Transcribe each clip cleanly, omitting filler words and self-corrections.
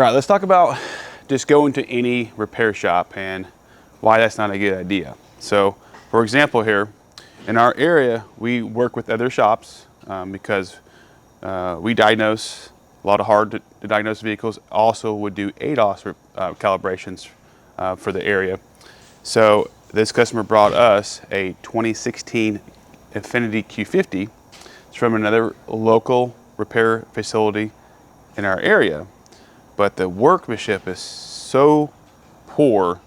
right, let's talk about just going to any repair shop and why that's not a good idea. So, for example here, in our area, we work with other shops because we diagnose a lot of hard to diagnose vehicles. Also would do ADAS calibrations for the area. So this customer brought us a 2016 Infiniti Q50. It's from another local repair facility in our area, but the workmanship is so poor.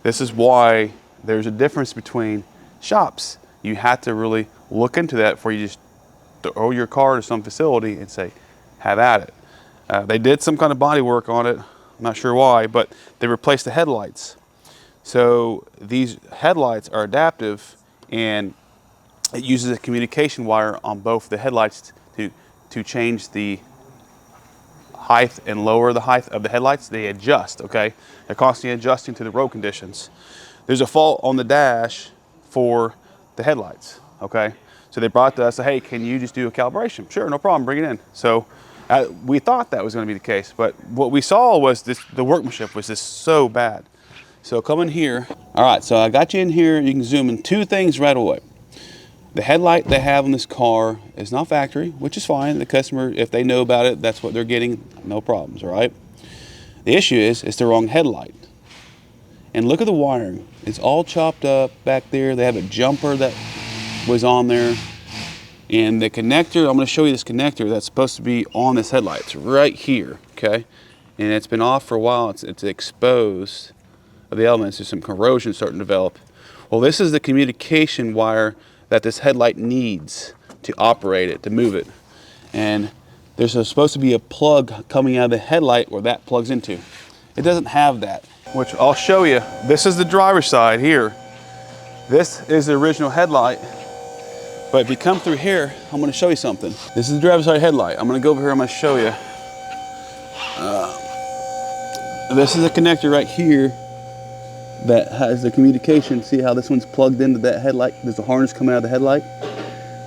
This is why there's a difference between shops. You have to really look into that before you just throw your car to some facility and say, have at it. They did some kind of body work on it. I'm not sure why, but they replaced the headlights. So these headlights are adaptive, and it uses a communication wire on both the headlights to change the height and lower the height of the headlights. They adjust, okay? They're constantly adjusting to the road conditions. There's a fault on the dash for the headlights, okay? So they brought to us, hey, can you just do a calibration? Sure, no problem, bring it in. So we thought that was gonna be the case, but what we saw was the workmanship was just so bad. So come in here. All right, so I got you in here. You can zoom in 2 things right away. The headlight they have on this car is not factory, which is fine. The customer, if they know about it, that's what they're getting, no problems, all right? The issue is, it's the wrong headlight. And look at the wiring. It's all chopped up back there. They have a jumper that was on there. And the connector, I'm gonna show you this connector that's supposed to be on this headlight. It's right here, okay? And it's been off for a while. It's exposed of the elements. There's some corrosion starting to develop. Well, this is the communication wire that this headlight needs to operate it, to move it. And there's supposed to be a plug coming out of the headlight where that plugs into. It doesn't have that, which I'll show you. This is the driver's side here. This is the original headlight. But if you come through here, I'm gonna show you something. This is the driver's side headlight. I'm gonna go over here, I'm gonna show you. This is a connector right here that has the communication. See how this one's plugged into that headlight? There's a harness coming out of the headlight.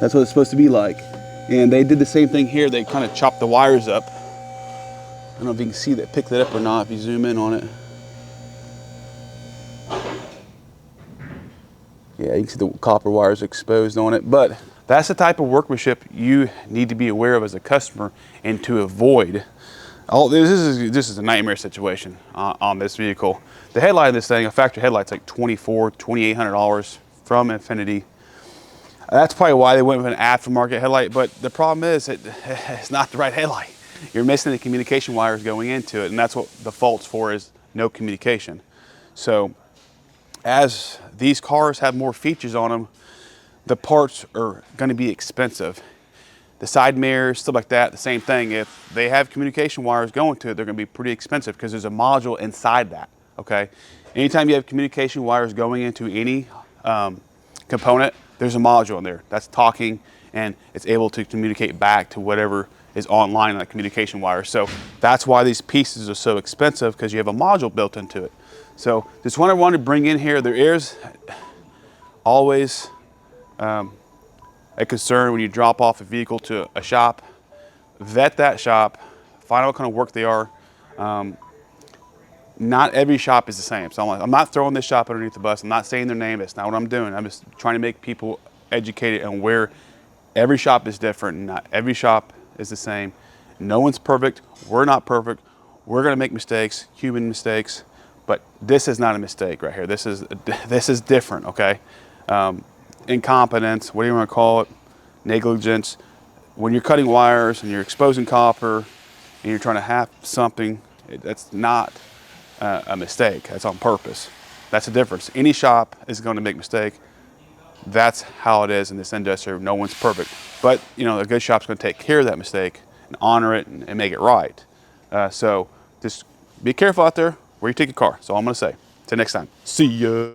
That's what it's supposed to be like. And they did the same thing here. They kind of chopped the wires up. I don't know if you can see that, pick that up or not if you zoom in on it. Yeah, you can see the copper wires exposed on it, but that's the type of workmanship you need to be aware of as a customer and to avoid. Oh, this is a nightmare situation on this vehicle. The headlight of this thing, a factory headlight's like $2,800 from Infiniti. That's probably why they went with an aftermarket headlight, but the problem is it's not the right headlight. You're missing the communication wires going into it, and that's what the fault's for, is no communication. So as these cars have more features on them, the parts are gonna be expensive. The side mirrors, stuff like that, the same thing. If they have communication wires going to it, they're gonna be pretty expensive because there's a module inside that, okay? Anytime you have communication wires going into any component, there's a module in there that's talking, and it's able to communicate back to whatever is online on that communication wire. So that's why these pieces are so expensive, because you have a module built into it. So this one I wanted to bring in here. There is always a concern when you drop off a vehicle to a shop. Vet that shop, find out what kind of work they are. Not every shop is the same. So I'm not throwing this shop underneath the bus. I'm not saying their name. That's not what I'm doing. I'm just trying to make people educated on where every shop is different. Not every shop is the same. No one's perfect. We're not perfect. We're gonna make mistakes, human mistakes, but this is not a mistake right here. This is different, okay? Incompetence, what do you want to call it? Negligence. When you're cutting wires and you're exposing copper and you're trying to hack something, that's not a mistake. That's on purpose. That's the difference. Any shop is going to make a mistake. That's how it is in this industry. No one's perfect. But you know, a good shop's going to take care of that mistake and honor it and make it right. So just be careful out there where you take your car. That's all I'm going to say. Till next time. See ya.